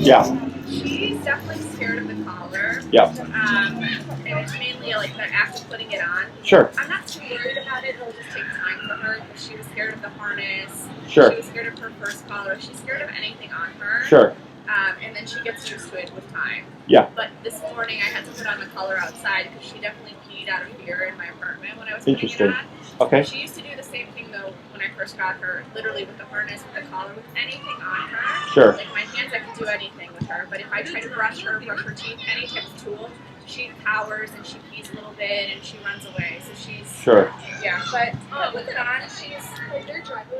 Yeah. She's definitely scared of the collar. Yeah. And it's mainly like the act of putting it on. Sure. I'm not too worried about it. It'll just take time for her because she was scared of the harness. Sure. She was scared of her first collar. She's scared of anything on her. Sure. And then she gets used to it with time. Yeah. But this morning I had to put on the collar outside because she definitely peed out of fear in my apartment when I was putting it on. Okay. She used to do the same thing though when I first got her, literally with the harness, with the collar, with anything on her. Sure. Like my hands, I could do anything with her. But if I try to brush her teeth, any type of tool, she cowers and she pees a little bit and she runs away. So she's yeah. But with it on, she's.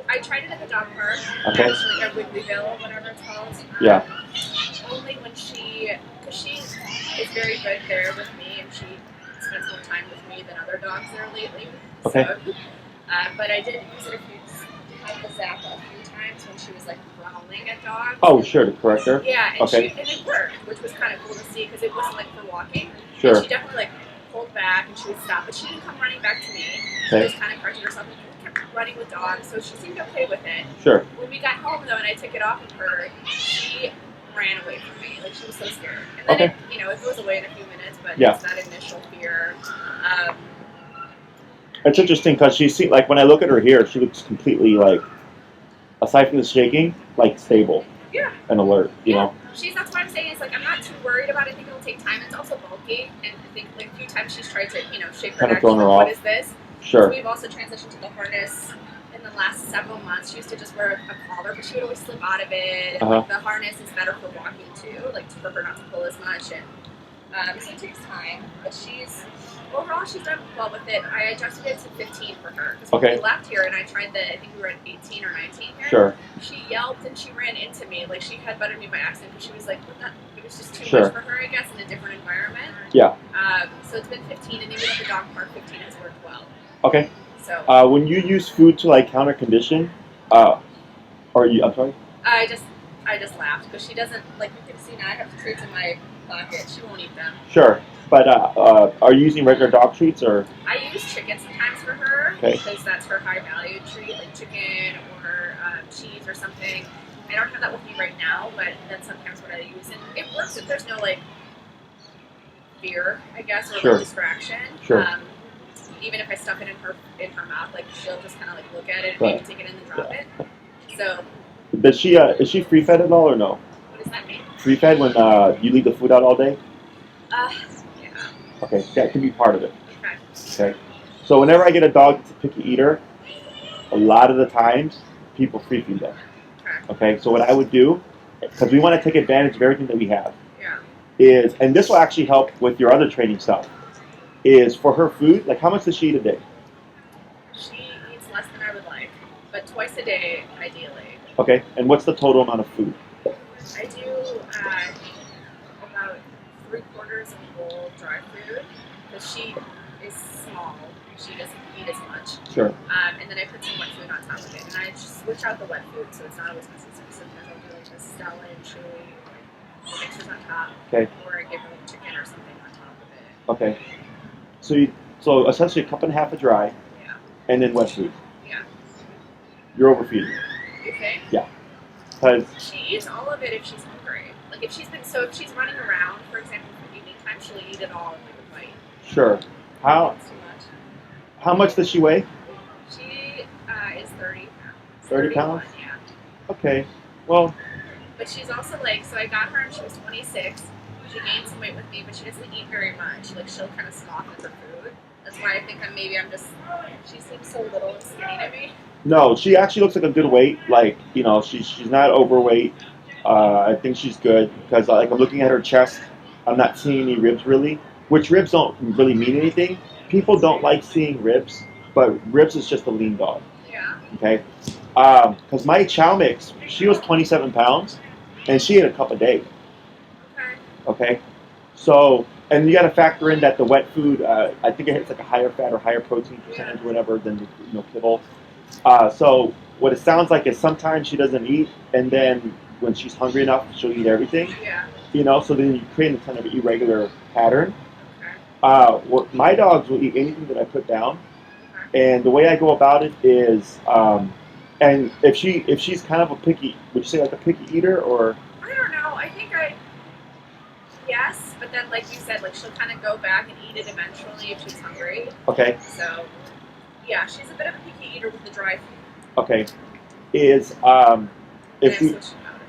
I tried it at the dog park. Okay. Like at Wigglyville, whatever it's called. Yeah. Only when because she is very good there with me, and she spends more time with me than other dogs there lately. Okay. So, but I did use it a few times when she was like growling at dogs. Oh, sure, to correct her. Yeah, and, okay. and it worked, which was kind of cool to see because it wasn't like for walking. Sure. And she definitely like pulled back and she would stop, but she didn't come running back to me. Okay. She just kind of corrected herself and kept running with dogs, so she seemed okay with it. Sure. When we got home though, and I took it off of her, she ran away from me. Like she was so scared. And then it goes away in a few minutes, but it's that initial fear. It's interesting because she seems like when I look at her here, she looks completely like, aside from the shaking, like stable. Yeah. And alert. You know. That's what I'm saying. Is like I'm not too worried about it. I think it'll take time. It's also bulky, and I think like a few times she's tried to shake her kind neck. of thrown her what off. Is this? Sure. So we've also transitioned to the harness. In the last several months, she used to just wear a collar, but she would always slip out of it. And like, the harness is better for walking too, like for her not to pull as much. And so it takes time, but overall she's done well with it. I adjusted it to 15 for her because when we left here and I tried I think we were at 18 or 19 here. Sure. She yelped and she ran into me, like she headbutted me by accident because she was like, it was just too sure. much for her, I guess, in a different environment. Yeah. So it's been 15, and even at the dog park, 15 has worked well. Okay. So. When you use food to like counter condition, I'm sorry. I just laughed because she doesn't like. You can see now I have treats in my pocket. She won't eat them. Sure, but are you using regular dog treats or? I use chicken sometimes for her because that's her high value treat, like chicken or cheese or something. I don't have that with me right now, but that's sometimes what I use, and it works if there's no like fear, I guess, or like distraction. Sure. Even if I stuff it in her mouth, like she'll just kind of like look at it and maybe take it in and drop it. So. Does she is she free fed at all or no? What does that mean? Free fed when you leave the food out all day? Yeah. Okay, that can be part of it. Okay. So whenever I get a dog that's a picky eater, a lot of the times people free feed them. Okay. So what I would do, because we want to take advantage of everything that we have, is, and this will actually help with your other training stuff, is for her food, like how much does she eat a day? She eats less than I would like, but twice a day, ideally. Okay, and what's the total amount of food? I do about 3/4 of a bowl dry food, because she is small, she doesn't eat as much. Sure. And then I put some wet food on top of it, and I just switch out the wet food, so it's not always consistent. Sometimes I'll do like a Stella and chili, or mixers on top, or I give her like chicken or something on top of it. Okay. So essentially a cup and a half of dry, and then wet food. Yeah. You're overfeeding. You think? Yeah. Because she eats all of it if she's hungry. Like if she's running around, for example, for evening time, she'll eat it all in like a bite. Sure. How much does she weigh? She is 30 pounds. 30 pounds? Yeah. Okay. Well. But she's also like, so I got her and she was 26. She gained some weight with me, but she doesn't eat very much. Like she'll kind of scoff at her food. That's why I think she seems so little and skinny to me. No, she actually looks like a good weight. Like, she's not overweight. I think she's good because like I'm looking at her chest. I'm not seeing any ribs really, which ribs don't really mean anything. People don't like seeing ribs, but ribs is just a lean dog. Yeah. Okay. Because my chow mix, she was 27 pounds, and she ate a cup a day. Okay. So, and you got to factor in that the wet food, I think it hits like a higher fat or higher protein percentage or whatever than the kibble. So what it sounds like is sometimes she doesn't eat, and then when she's hungry enough, she'll eat everything. Yeah. So then you create a kind of irregular pattern. My dogs will eat anything that I put down, and the way I go about it is And if she's kind of a picky, would you say like a picky eater or? I don't know. I think yes, but then like you said, like she'll kind of go back and eat it eventually if she's hungry. Okay. So yeah, she's a bit of a picky eater with the dry food. Okay. Is if you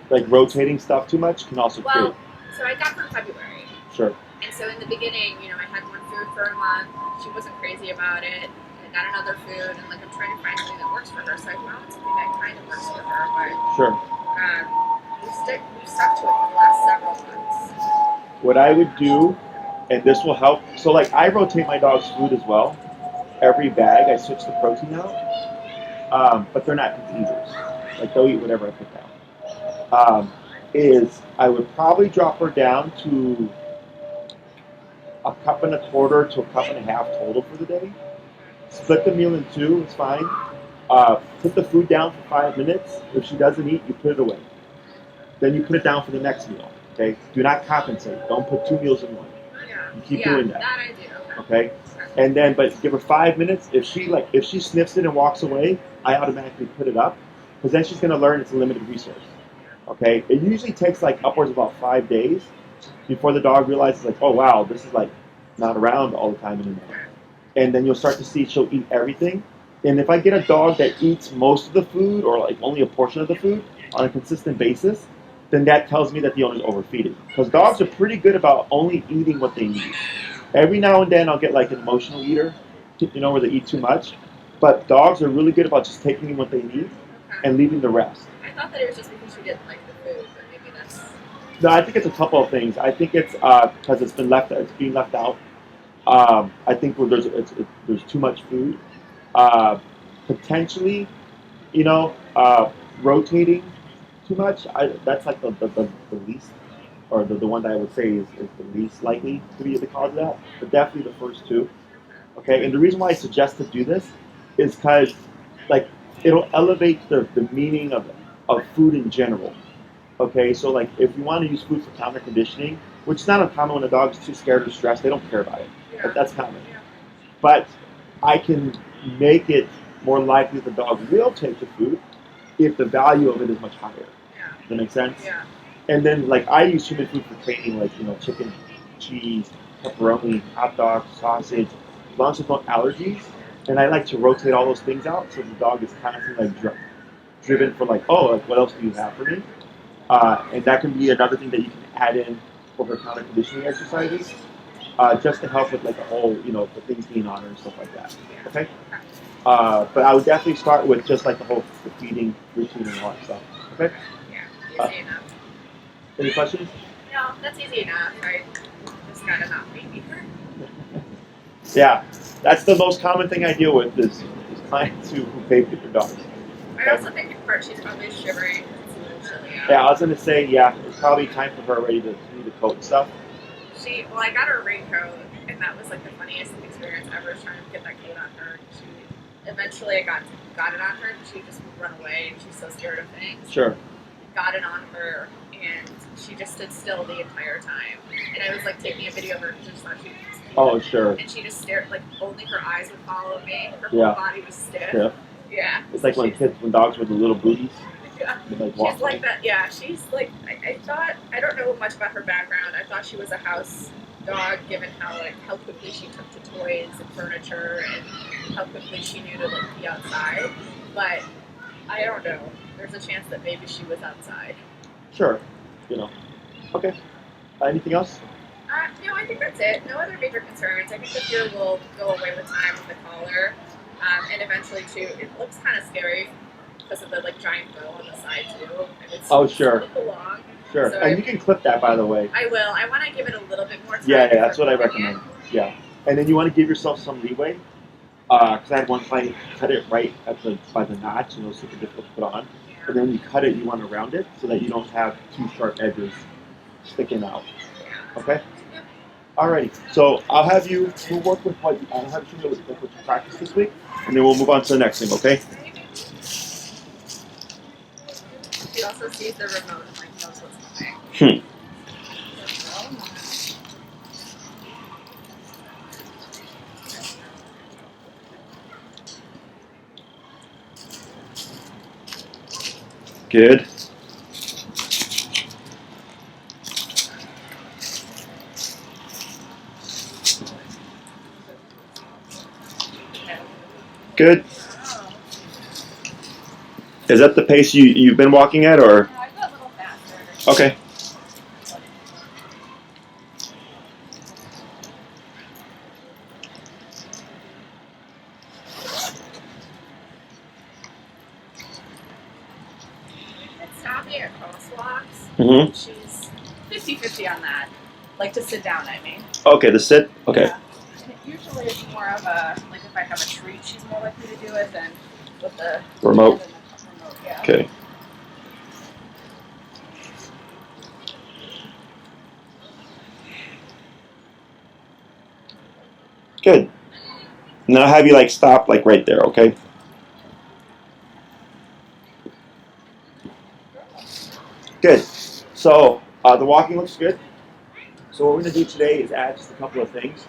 like rotating stuff too much can also create. Well, so I got her in February. Sure. And so in the beginning, I had one food for a month. She wasn't crazy about it. I got another food, and like I'm trying to find something that works for her. So I found something that kind of works for her, but sure. We've stuck to it for the last several months. What I would do, and this will help. So like I rotate my dog's food as well. Every bag I switch the protein out, but they're not picky eaters. Like they'll eat whatever I put down. Is I would probably drop her down to a cup and a quarter to a cup and a half total for the day. Split the meal in two, it's fine. Put the food down for 5 minutes. If she doesn't eat, you put it away. Then you put it down for the next meal. Okay? Do not compensate. Don't put 2 meals in one. You keep doing that. That I do. Okay? And then, but give her 5 minutes. If she sniffs it and walks away, I automatically put it up, because then she's going to learn it's a limited resource. Okay? It usually takes like upwards of about 5 days before the dog realizes like, oh wow, this is like not around all the time anymore. And then you'll start to see she'll eat everything. And if I get a dog that eats most of the food or like only a portion of the food on a consistent basis, then that tells me that the owner's overfeeding. Because dogs are pretty good about only eating what they need. Every now and then I'll get like an emotional eater, where they eat too much. But dogs are really good about just taking what they need and leaving the rest. I thought that it was just because she didn't like the food, but maybe that's... No, I think it's a couple of things. I think it's because it's being left out. I think there's too much food. Potentially, rotating too much. That's like the least, or the one that I would say is the least likely to be the cause of that. But definitely the first two. Okay, and the reason why I suggest to do this is because like it'll elevate the meaning of food in general. Okay, so like if you want to use food for counter conditioning, which is not uncommon when a dog is too scared or stressed, they don't care about it. Yeah. That's common. Yeah. But I can make it more likely the dog will take the food if the value of it is much higher. Yeah. Does that make sense? Yeah. And then like I use human food for training, like chicken, cheese, pepperoni, hot dog, sausage, as long as there's no allergies. And I like to rotate all those things out so the dog is constantly like driven for like, oh, like, what else do you have for me? And that can be another thing that you can add in for her counter conditioning exercises, just to help with like the whole, the things being on her and stuff like that. Okay? But I would definitely start with just like the feeding routine and all that stuff. Okay? Yeah, easy enough. Any questions? No, that's easy enough. I just gotta not baby her. Yeah, that's the most common thing I deal with is clients who baby their dogs. I also think in part she's probably shivering. It's a little chilly out. Yeah, I was gonna say, it's probably time for her already to do the coat and stuff. I got her a raincoat, and that was like the funniest experience ever, trying to get that coat on her. Eventually I got it on her, and she just would run away, and she's so scared of things. Sure. Got it on her, and she just stood still the entire time. And I was like taking a video of her because I just thought she was cute. Oh, sure. And she just stared, like only her eyes would follow me. Her whole body was stiff. Yeah. It's like when dogs with the little booties. Yeah. She's like that. Yeah, she's like, I thought, I don't know much about her background. I thought she was a house dog, given how quickly she took to toys and furniture and how quickly she knew to like be outside. But I don't know. There's a chance that maybe she was outside. Sure. Okay. Anything else? No, I think that's it. No other major concerns. I think the fear will go away with time with the collar. And eventually too, it looks kind of scary because of the like giant bow on the side too. And it's sure. a little long. Sure. So and you can clip that, by the way. I will. I want to give it a little bit more time. Yeah, that's what I recommend. Yeah. And then you want to give yourself some leeway. Because I had one client cut it right by the notch, super difficult to put on. Yeah. And then when you cut it, you want to round it so that you don't have two sharp edges sticking out. Yeah. Okay? Alrighty. So I'll have you work with what you practice this week, and then we'll move on to the next thing, okay? She also sees the remote and like knows what's coming. Good. Good. Is that the pace you've been walking at, or? I go a little faster. Okay. It's savvy at crosswalks. Mm-hmm. She's 50-50 on that. Like to sit down, I mean. Okay, the sit. Okay. Yeah. And it usually it's more of a, like if I have a treat, she's more likely to do it than with the Remote. hand and the remote. Yeah. Okay. Good. Now I'll have you like stop like right there, okay? Good. So the walking looks good. So what we're gonna do today is add just a couple of things.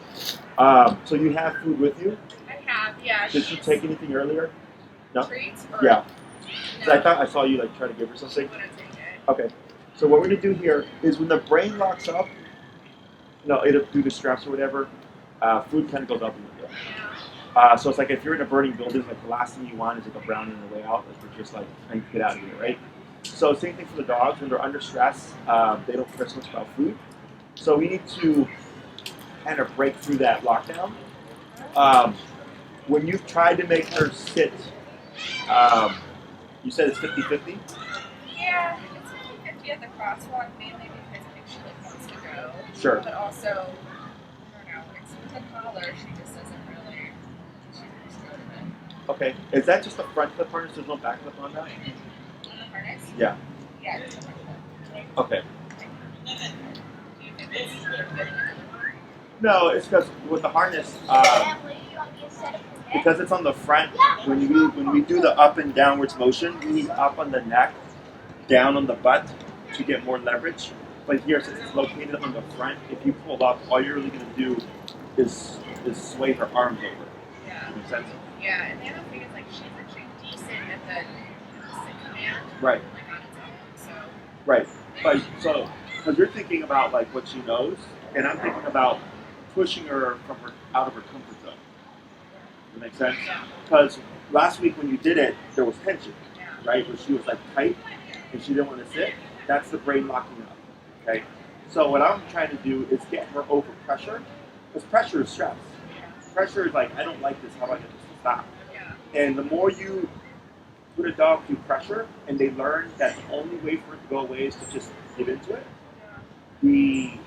So you have food with you? I have, yeah. Did you take anything earlier? No? Treats? Or Yeah. no. I thought I saw you like try to give her something. I'm gonna take it. Okay. So what we're gonna do here is when the brain locks up, it'll do the stress or whatever. Food kind of goes up in the bill. So it's like if you're in a burning building, like the last thing you want is like a brownie on the way out. Like we're just like trying to get out of here, right? So same thing for the dogs. When they're under stress, they don't care so much about food. So we need to kind of break through that lockdown. When you've tried to make her sit, you said it's 50-50? Yeah, it's 50-50 at the crosswalk, mainly because I think she like wants to go. Sure. But also, I don't know, it's with the collar, she just doesn't really, she's just good at it. Okay. Is that just the front clip harness? There's no back clip on that? On the harness? Yeah. Yeah, it's the front clip. Okay. Do you think it's really good? No, it's because with the harness, because it's on the front, when we do the up and downwards motion, we need up on the neck, down on the butt to get more leverage. But here, since it's located on the front, if you pull up, all you're really going to do is sway her arms over. Yeah. Makes sense? Yeah, and the other thing is like she's actually decent at the sit command. Right. Like on its own, so. Right. But so, because you're thinking about like what she knows, and I'm thinking about pushing her from her out of her comfort zone. Does that make sense? Yeah. Because last week when you did it, there was tension, Yeah. right? Where she was like tight and she didn't want to sit. That's the brain locking up. Okay. So what I'm trying to do is get her over pressure, because pressure is stress. Pressure is like, I don't like this. How do I get this to stop? Yeah. And the more you put a dog through pressure, and they learn that the only way for it to go away is to just give into it, the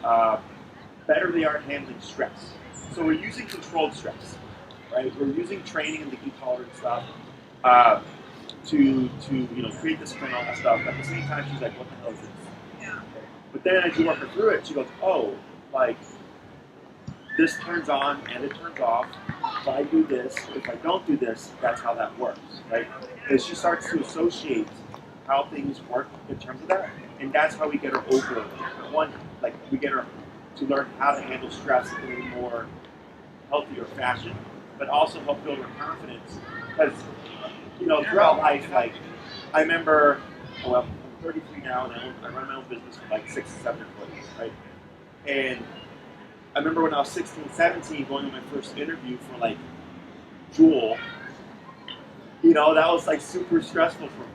better they are at handling stress. So we're using controlled stress, right? We're using training and the e-collar and stuff to create discipline, all that stuff. But at the same time, she's like, what the hell is this? Yeah. But then as you work her through it, she goes, oh, like this turns on and it turns off. If I do this, if I don't do this, that's how that works, right? And she starts to associate how things work in terms of that, and that's how we get her over one. Like we get her to learn how to handle stress in a more healthier fashion, but also help build her confidence. Because throughout life, like I remember, well, I'm 33 now, and I run my own business with like 6 to 7 employees, right? And I remember when I was 16, 17, going on my first interview for like Jewel, that was like super stressful for me.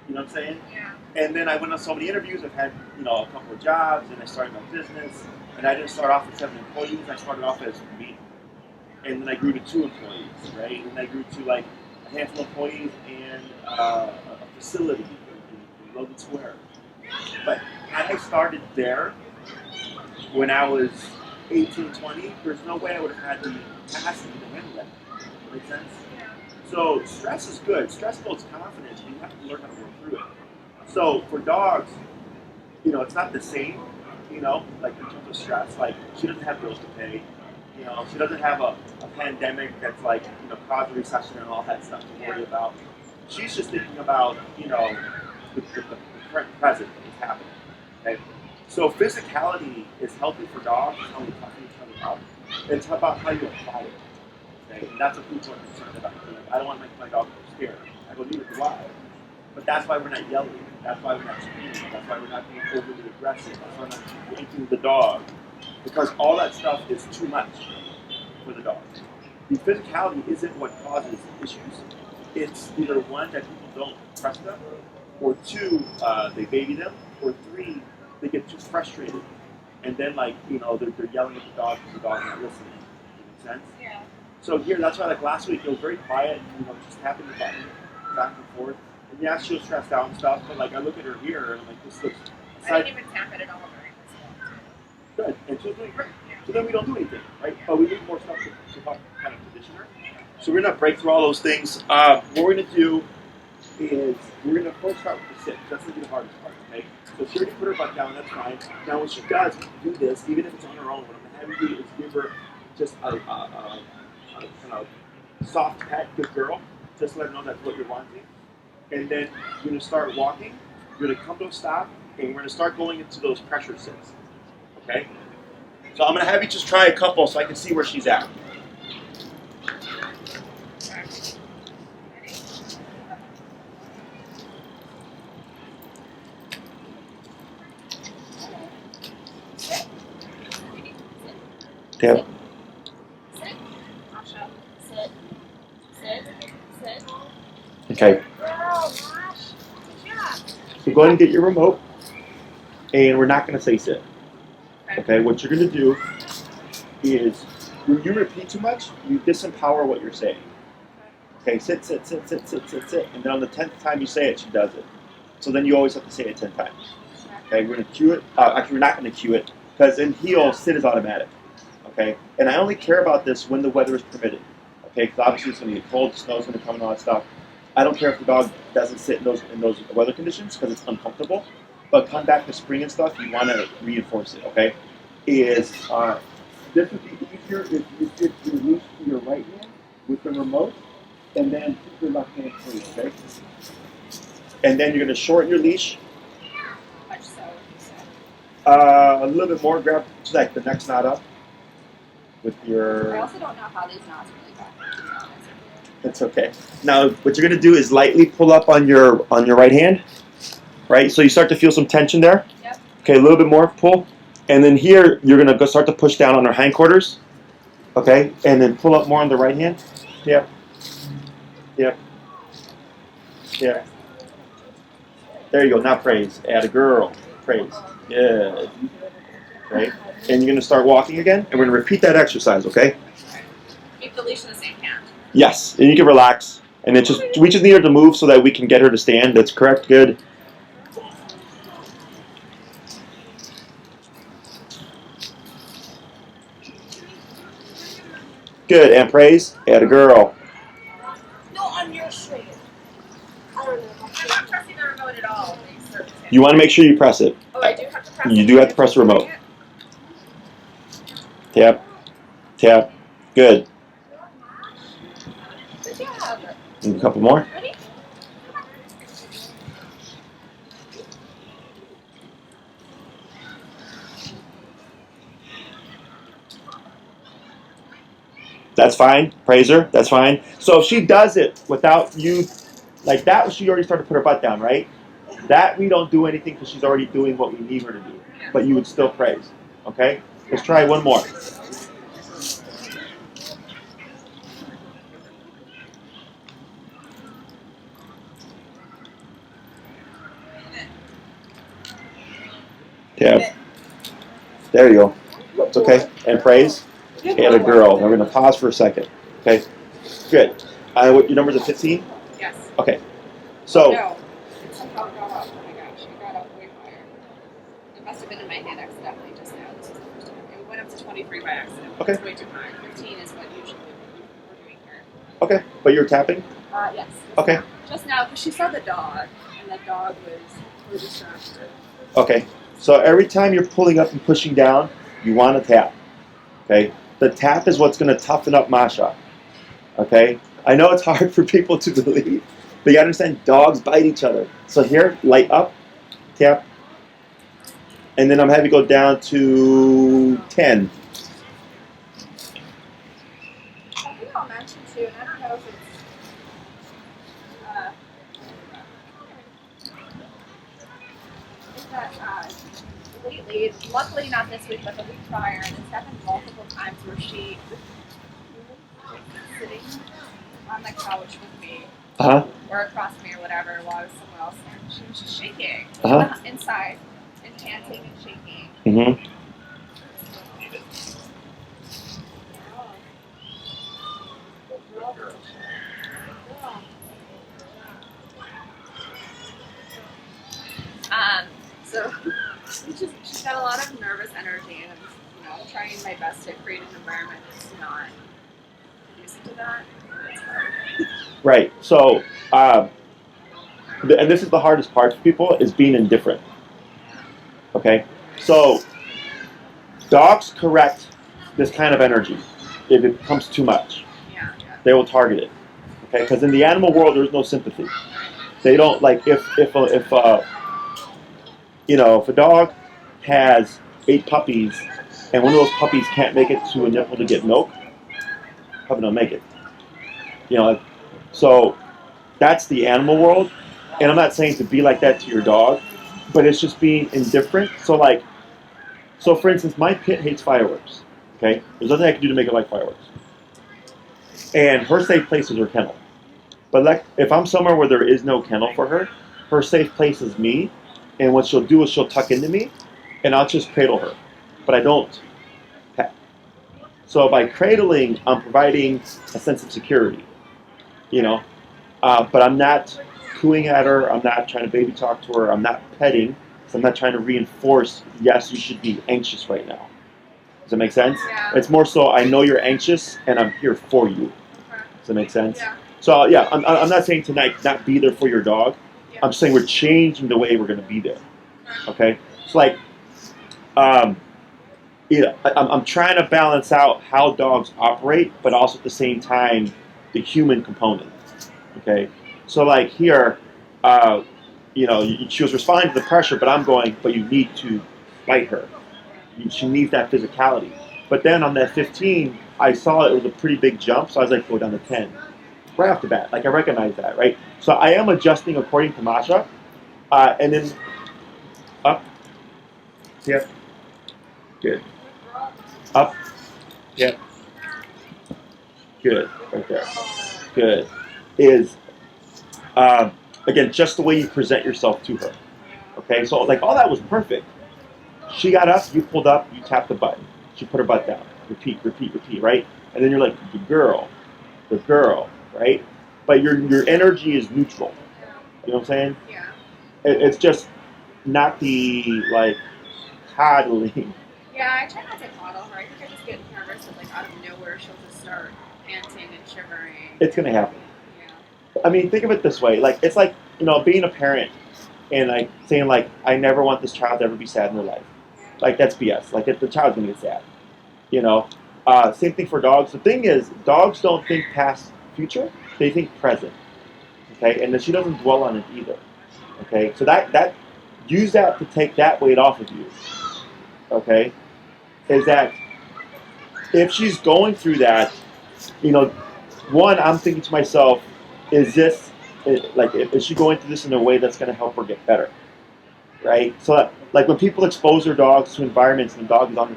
You know what I'm saying? Yeah. And then I went on so many interviews. I've had, a couple of jobs, and I started my business. And I didn't start off with 7 employees. I started off as me. And then I grew to 2 employees, right? And then I grew to like a handful of employees and a facility in Logan Square. But had I started there when I was 18, 20, there's no way I would have had the capacity to handle that. Does that make sense? Yeah. So stress is good. Stress builds confidence, and you have to learn how to work through it. So for dogs, it's not the same, like in terms of stress. Like she doesn't have bills to pay. She doesn't have a pandemic that's like, caused a recession and all that stuff to worry about. She's just thinking about, the current present that's happening. Okay? So physicality is healthy for dogs. It's how we toughen each other up. It's about how you apply it. Okay? And that's what people are concerned about. Like, I don't want to make my dog scared. I go, neither do I. But that's why we're not yelling. That's why we're not screaming. That's why we're not being overly aggressive. That's why we're not yanking the dog. Because all that stuff is too much for the dog. The physicality isn't what causes issues. It's either one, that people don't trust them, or two, they baby them, or three, they get too frustrated. And then, like, you know, they're yelling at the dog because the dog's not listening. Does that make sense? Yeah. So here, that's why, like, last week, it was very quiet, you know, just tapping the button back and forth. And yeah, she was stressed out and stuff, but, like, I look at her here, and I'm like, this looks... I didn't even tap it at all during this walk. Good, and she was doing great. So then we don't do anything, right? But we need more stuff to help kind of condition her. So we're going to break through all those things. What we're going to do is we're going to first start with the sit. That's going to be the hardest part, okay? So she already put her butt down, that's fine. Now when she does do this, even if it's on her own, what I'm going to have you do is give her just a kind of soft pet, good girl, just to let her know that's what you're wanting. And then you're going to start walking, you're going to come to a stop, and we're going to start going into those pressure sits, okay? So I'm going to have you just try a couple so I can see where she's at. Yeah. Sit. Masha. Sit. Sit. Sit. Okay. Girl, Mash. Good job. So go ahead and get your remote, and we're not going to say sit. Okay. What you're going to do is, when you repeat too much, you disempower what you're saying. Okay. Sit, sit, sit, sit, sit, sit, sit, and then on the 10th time you say it, she does it. So then you always have to say it 10 times. Okay. We're going to cue it. Actually, we're not going to cue it because in heel, sit is automatic. Okay, and I only care about this when the weather is permitted. Okay, because obviously it's going to get cold, snow's going to come, and all that stuff. I don't care if the dog doesn't sit in those weather conditions because it's uncomfortable. But come back to spring and stuff, you want to reinforce it. Okay, this would be easier if you did your leash to your right hand with the remote, and then keep your left hand free. Okay, and then you're going to shorten your leash. Much so. A little bit more. Grab like the next knot up. With your... I also don't know how these knots really got there, to be honest. That's okay. Now, what you're going to do is lightly pull up on your right hand, right? So you start to feel some tension there. Yep. Okay, a little bit more pull, and then here you're going to go start to push down on her hindquarters. Okay, and then pull up more on the right hand. Yep. Yep. Yep. There you go. Now praise. Add a girl. Praise. Good. Okay. And you're going to start walking again, and we're going to repeat that exercise, okay? Keep the leash in the same hand. Yes, and you can relax. And we just need her to move so that we can get her to stand. That's correct. Good. Good. And praise. Add a girl. No, on your straight. I don't know. I'm not pressing the remote at all. You want to make sure you press it. Oh, I do have to press it. You do have to press the remote. Tap. Tap. Good. Good job. And a couple more. Ready? That's fine. Praise her. That's fine. So if she does it without you, like that, she already started to put her butt down, right? That we don't do anything because she's already doing what we need her to do. But you would still praise. Okay? Let's try one more. Yeah. There you go. It's okay. And praise. And a girl. Now we're going to pause for a second. Okay? Good. What, your number's at 15? Yes. Okay. So. No. It somehow got up. Oh my gosh. It got up way higher. It must have been in my hand accidentally just now. This is the first time. It went up to 23 by accident. Okay. It's way too high. 15 is what usually we're doing here. Okay. But you're tapping? Yes. Okay. Just now, because she saw the dog, and the dog was distracted. Okay. So every time you're pulling up and pushing down, you want to tap. Okay? The tap is what's going to toughen up Masha. Okay? I know it's hard for people to believe, but you understand dogs bite each other. So here, light up, tap, and then I'm having you go down to 10. I think I'll mention too, and I don't know if it's lead. Luckily not this week, but the week prior, and it's happened multiple times where she was sitting on the couch with me, or across me or whatever, while I was somewhere else, and she was just shaking inside and panting and shaking. Mm-hmm. So she's got a lot of nervous energy, and I'm trying my best to create an environment that's not conducive to that. It's hard. Right. So, and this is the hardest part for people is being indifferent. Okay. So, dogs correct this kind of energy if it becomes too much. Yeah. They will target it. Okay. Because in the animal world, there's no sympathy. They don't like if a dog has 8 puppies and one of those puppies can't make it to a nipple to get milk, puppy don't make it. So that's the animal world. And I'm not saying to be like that to your dog, but it's just being indifferent. So for instance, my pit hates fireworks. Okay? There's nothing I can do to make it like fireworks. And her safe place is her kennel. But if I'm somewhere where there is no kennel for her, her safe place is me. And what she'll do is she'll tuck into me, and I'll just cradle her. But I don't pet. So by cradling, I'm providing a sense of security. But I'm not cooing at her. I'm not trying to baby talk to her. I'm not petting. So I'm not trying to reinforce, yes, you should be anxious right now. Does that make sense? Yeah. It's more so I know you're anxious, and I'm here for you. Okay. Does that make sense? Yeah. So yeah, I'm not saying tonight not be there for your dog. Yeah. I'm saying we're changing the way we're going to be there. Okay? It's like, I'm trying to balance out how dogs operate, but also at the same time, the human component. Okay? So like here, she was responding to the pressure, but I'm going, but you need to bite her. She needs that physicality. But then on that 15, I saw it was a pretty big jump, so I was like, go down to 10. Right off the bat. Like, I recognize that, right? So I am adjusting according to Masha. And then up. Yeah. Good. Up. Yeah. Good. Right there. Good. Is, again, just the way you present yourself to her. Okay? So, like, all that was perfect. She got up, you pulled up, you tapped the button. She put her butt down. Repeat, right? And then you're like, the girl, right? But your energy is neutral. You know what I'm saying? Yeah. It's just not the, like, coddling. Yeah, I try not to coddle her. I think I just get nervous that, like, out of nowhere she'll just start panting and shivering. It's going to happen. Yeah. I mean, think of it this way. Like, it's like, being a parent and, like, saying, like, I never want this child to ever be sad in their life. Like, that's BS. Like, the child's going to get sad. Same thing for dogs. The thing is, dogs don't think past future. They think present. Okay? And then she doesn't dwell on it either. Okay? So that use that to take that weight off of you. Okay? Is that if she's going through that, one, I'm thinking to myself, is she going through this in a way that's going to help her get better? Right? So, like when people expose their dogs to environments and the dog is under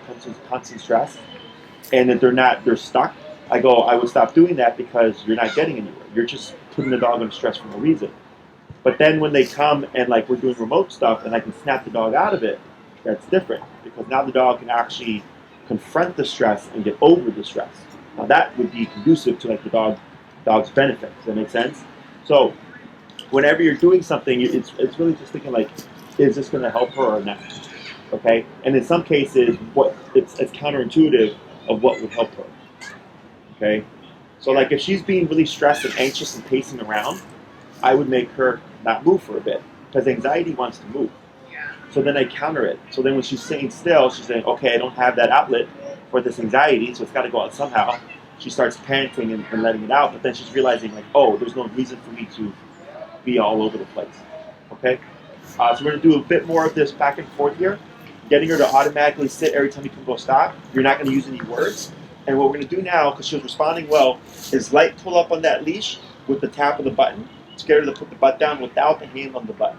constant stress and that they're stuck, I would stop doing that because you're not getting anywhere. You're just putting the dog under stress for no reason. But then when they come and like we're doing remote stuff and I can snap the dog out of it, that's different because now the dog can actually confront the stress and get over the stress. Now that would be conducive to like the dog's benefit. Does that make sense? So whenever you're doing something, it's really just thinking like, is this going to help her or not? Okay, and in some cases, it's counterintuitive of what would help her. Okay, so like if she's being really stressed and anxious and pacing around, I would make her not move for a bit because anxiety wants to move. Yeah. So then I counter it. So then when she's sitting still, she's saying, okay, I don't have that outlet for this anxiety, so it's got to go out somehow. She starts panting and letting it out, but then she's realizing like, oh, there's no reason for me to be all over the place. Okay. So we're going to do a bit more of this back and forth here, getting her to automatically sit every time you can go stop. You're not going to use any words. And what we're going to do now, because she was responding well, is light pull up on that leash with the tap of the button to get her to put the butt down without the hand on the button.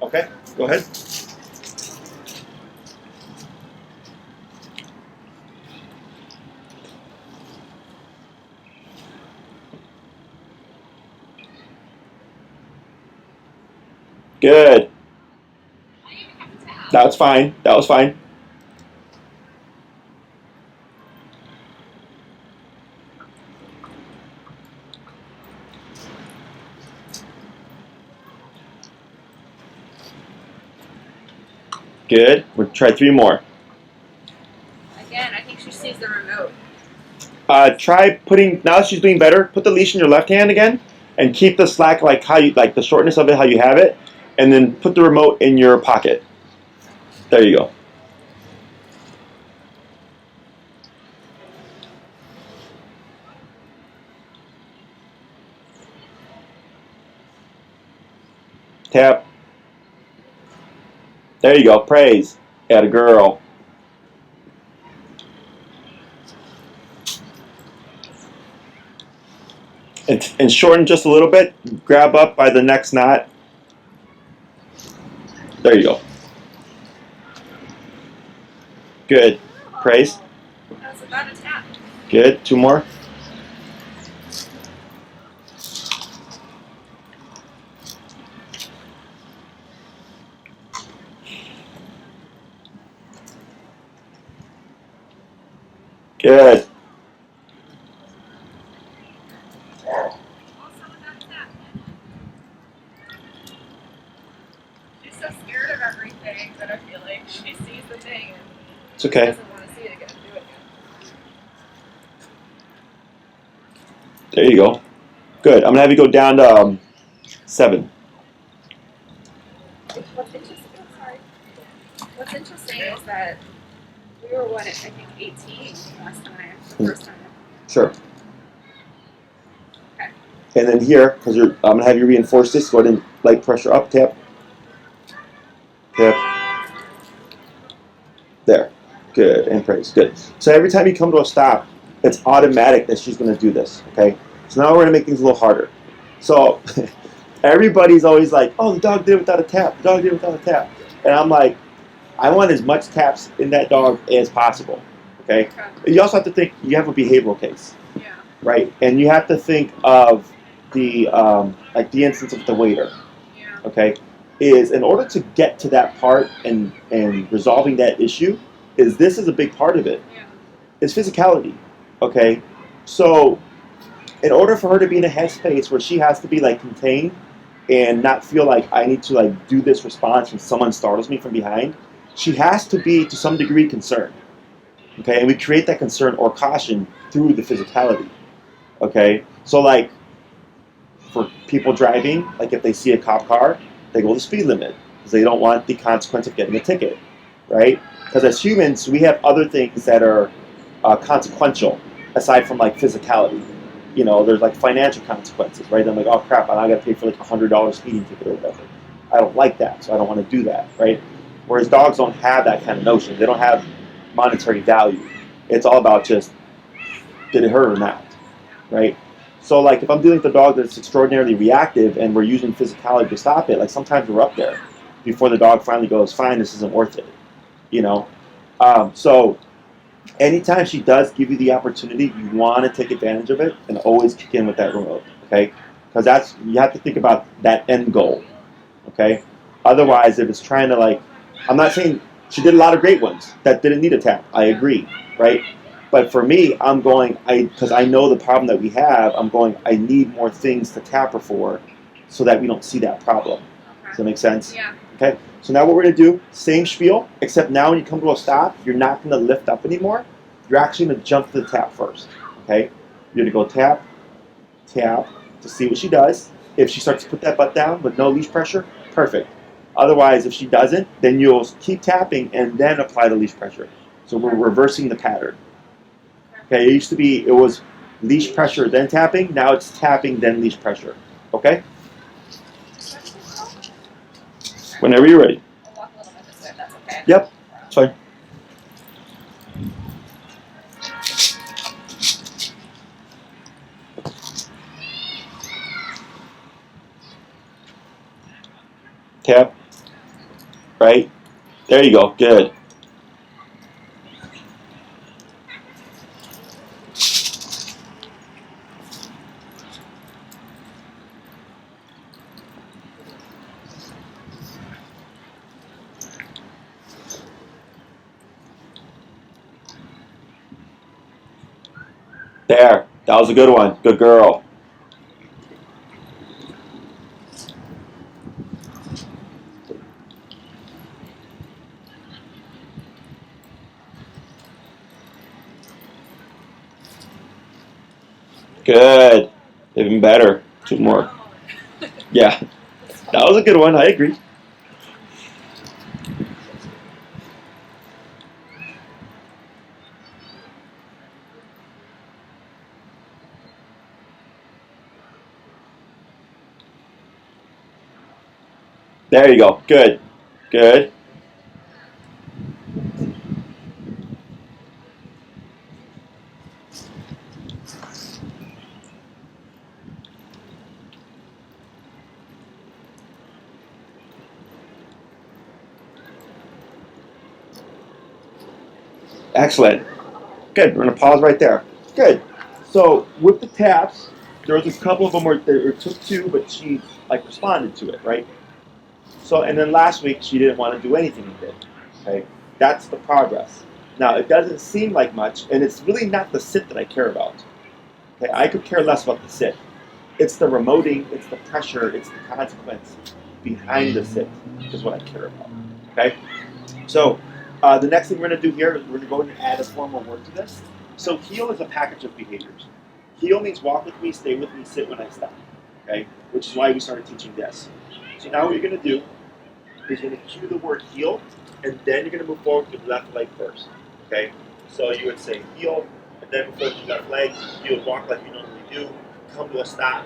Okay? Go ahead. Good. That was fine. That was fine. Good. We'll try 3 more. Again, I think she sees the remote. Try putting, now that she's doing better, put the leash in your left hand again and keep the slack like how you, like the shortness of it, how you have it, and then put the remote in your pocket. There you go. Tap. There you go. Praise. Atta girl. And shorten just a little bit. Grab up by the next knot. There you go. Good. Praise. I was about to tap. Good. 2 more. Good. Also without a tap. She's so scared of everything that I feel like she sees the thing and It's okay. doesn't want to see it again. Do it again. There you go. Good. I'm going to have you go down to 7. What's interesting is that we were I think 18 last time, the first time. Sure. Okay. And then here, because I'm going to have you reinforce this, go ahead and light pressure up, tap. Tap. There. Good. And praise. Good. So every time you come to a stop, it's automatic that she's going to do this. Okay? So now we're going to make things a little harder. So everybody's always like, oh, the dog did it without a tap. The dog did it without a tap. And I'm like, I want as much taps in that dog as possible. Okay? You also have to think, you have a behavioral case. Yeah. Right? And you have to think of the like the instance of the waiter. Yeah. Okay? Is in order to get to that part and resolving that issue, this is a big part of it. Yeah. It's physicality. Okay? So in order for her to be in a headspace where she has to be like contained and not feel like I need to like do this response when someone startles me from behind, she has to be to some degree concerned. Okay, and we create that concern or caution through the physicality. Okay, so like for people driving, like if they see a cop car, they go the speed limit because they don't want the consequence of getting a ticket, right? Because as humans, we have other things that are consequential aside from like physicality. You know, there's like financial consequences, right? I'm like, oh crap, I got to pay for like $100 speeding ticket or whatever. I don't like that, so I don't want to do that, right? Whereas dogs don't have that kind of notion. They don't have monetary value. It's all about just, did it hurt or not, right? So like if I'm dealing with a dog that's extraordinarily reactive and we're using physicality to stop it, like sometimes we're up there before the dog finally goes, fine, this isn't worth it, you know? So anytime she does give you the opportunity, you want to take advantage of it and always kick in with that remote, okay? Because you have to think about that end goal, okay? Otherwise, if it's trying to like, I'm not saying she did a lot of great ones that didn't need a tap. I agree, right? But for me, I'm going, because I know the problem that we have, I'm going, I need more things to tap her for so that we don't see that problem. Okay. Does that make sense? Yeah. Okay, so now what we're going to do, same spiel, except now when you come to a stop, you're not going to lift up anymore. You're actually going to jump to the tap first, okay? You're going to go tap, tap, to see what she does. If she starts to put that butt down with no leash pressure, perfect. Otherwise, if she doesn't, then you'll keep tapping and then apply the leash pressure. So we're reversing the pattern. Okay, it was leash pressure then tapping, now it's tapping then leash pressure. Okay? Whenever you're ready. I'll walk a little bit this way if that's okay. Yep, it's fine. Tap. Right? There you go. Good. There. That was a good one. Good girl. Good. Even better. 2 more. Yeah. That was a good one. I agree. There you go. Good. Good. Excellent. Good. We're going to pause right there. Good. So with the taps, there was a couple of them where it took 2, but she responded to it, right? So, and then last week she didn't want to do anything with it. Okay, that's the progress. Now it doesn't seem like much, and it's really not the sit that I care about. Okay, I could care less about the sit. It's the remoting, it's the pressure, it's the consequence behind the sit is what I care about. Okay, so the next thing we're going to do here is we're going to add a formal word to this. So heal is a package of behaviors. Heal means walk with me, stay with me, sit when I stop. Okay, which is why we started teaching this. So now what you're going to do is you're going to cue the word heel, and then you're going to move forward with the left leg first. Okay? So you would say heel, and then before the left leg, you would walk like you normally do, come to a stop,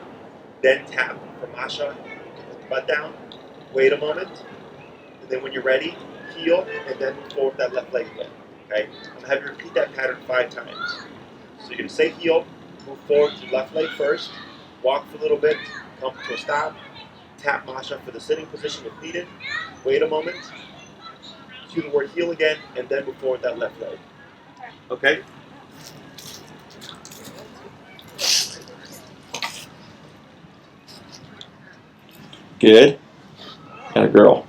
then tap for Masha, put the butt down, wait a moment, and then when you're ready, heel, and then move forward with that left leg again. Okay? I'm going to have you repeat that pattern 5 times. So you're going to say heel, move forward to left leg first, walk for a little bit, come to a stop, tap Masha for the sitting position if needed. Wait a moment. Cue the word heel again, and then move forward that left leg. Okay? Good. And a girl.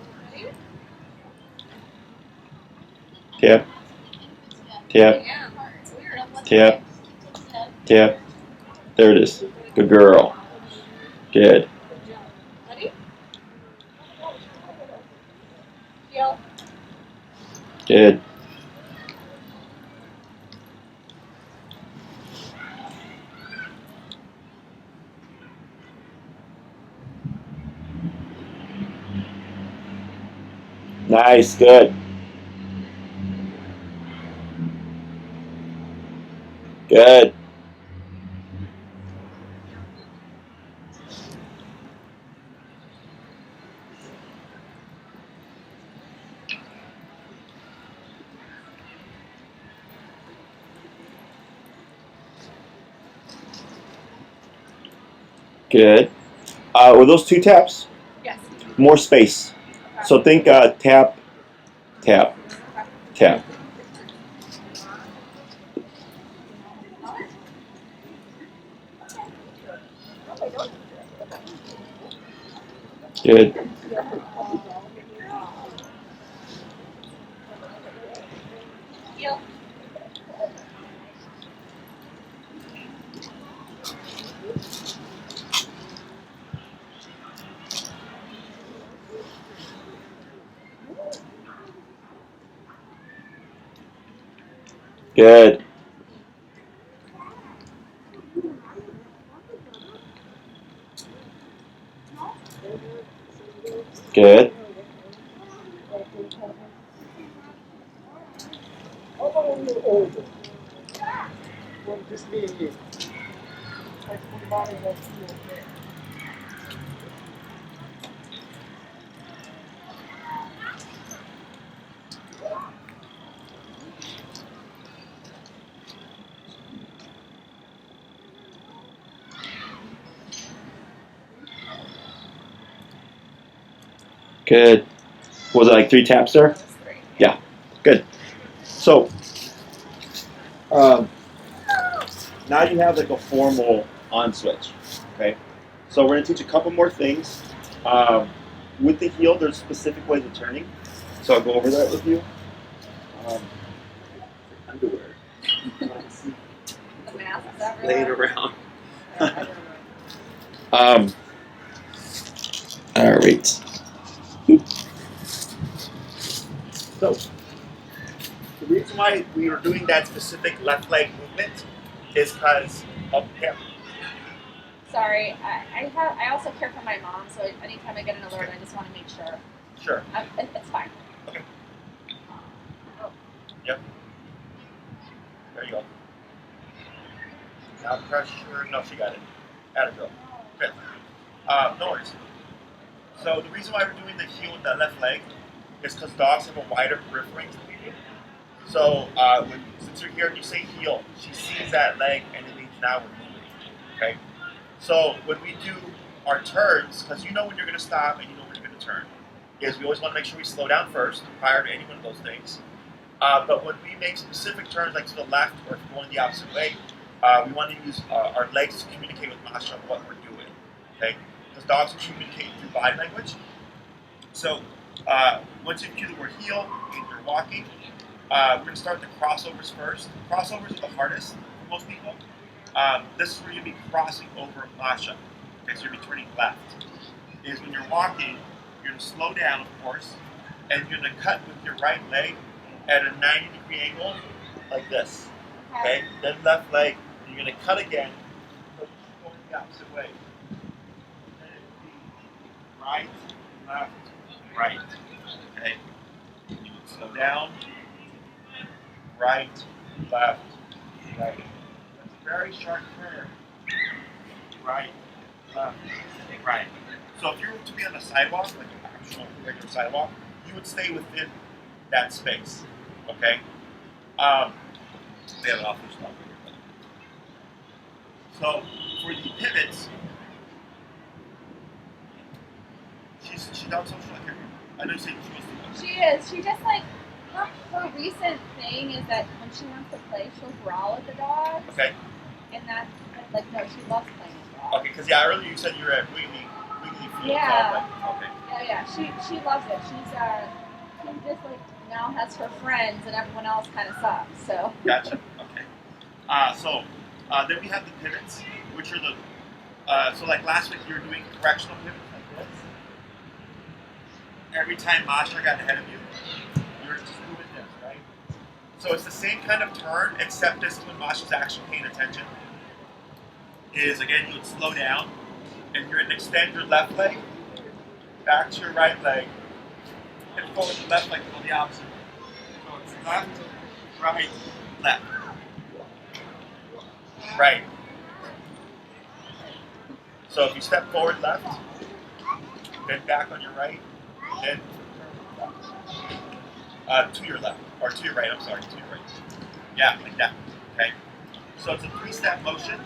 Tap. Tap. Tap. Tap. There it is. Good girl. Good. Good. Nice. Good. Good. Good. Were those 2 taps? Yes. More space. Okay. So think tap, tap, tap. Good. Heel. Good. Good. Good. Was it like 3 taps there? Yeah. Good. So now you have like a formal on switch. Okay. So we're going to teach a couple more things. With the heel, there's specific ways of turning. So I'll go over that with you. Underwear. A mask. laying around. All right. So, the reason why we were doing that specific left leg movement is because of him. Sorry, I also care for my mom, so anytime I get an alert, I just want to make sure. Sure. It's fine. Okay. Yep. There you go. Now pressure. No, she got it. Atta girl. Okay. No worries. So the reason why we're doing the heel with that left leg is because dogs have a wider periphery than we do. So since you're here and you say heel, she sees that leg and it means now we're moving. Okay. So when we do our turns, because you know when you're going to stop and you know when you're going to turn, is we always want to make sure we slow down first prior to any one of those things. But when we make specific turns, like to the left or if we're going the opposite way, we want to use our legs to communicate with Masha what we're doing. Okay, because dogs communicate through body language. So once you cue the word heel and you're walking, we're going to start the crossovers first. Crossovers are the hardest for most people. This is where you'll be crossing over Masha. Okay, so you'll be turning left. Is when you're walking, you're going to slow down, of course, and you're going to cut with your right leg at a 90-degree angle, like this. Okay? Then left leg, you're going to cut again, but going the opposite way. Then it'll be right, left, right. Okay? You would slow down, right, left, right. That's a very sharp turn. Right, left, right. So if you were to be on a sidewalk, like an actual regular sidewalk, you would stay within that space. Okay? They have an awful stuff. So for the pivots, she's not social like I know you said she was. She is. She just like her recent thing is that when she wants to play, she'll growl at the dogs. Okay. And that like no, she loves playing with dogs. Okay, because earlier you said you were at Wiggly Field. Yeah. Okay. Yeah. She loves it. She just like now has her friends and everyone else kind of sucks. So. Gotcha. Okay. So then we have the pivots, which are the so like last week you were doing correctional pivots like this. Every time Masha got ahead of you, you're just moving this, right? So it's the same kind of turn, except this is when Masha's actually paying attention. Is again you would slow down, and you're going to extend your left leg back to your right leg, and forward the left leg on the opposite. So it's left, right, left, right. So if you step forward left, then back on your right, then to your left, or to your right, I'm sorry, to your right. Yeah, like that, okay? So it's a 3-step motion,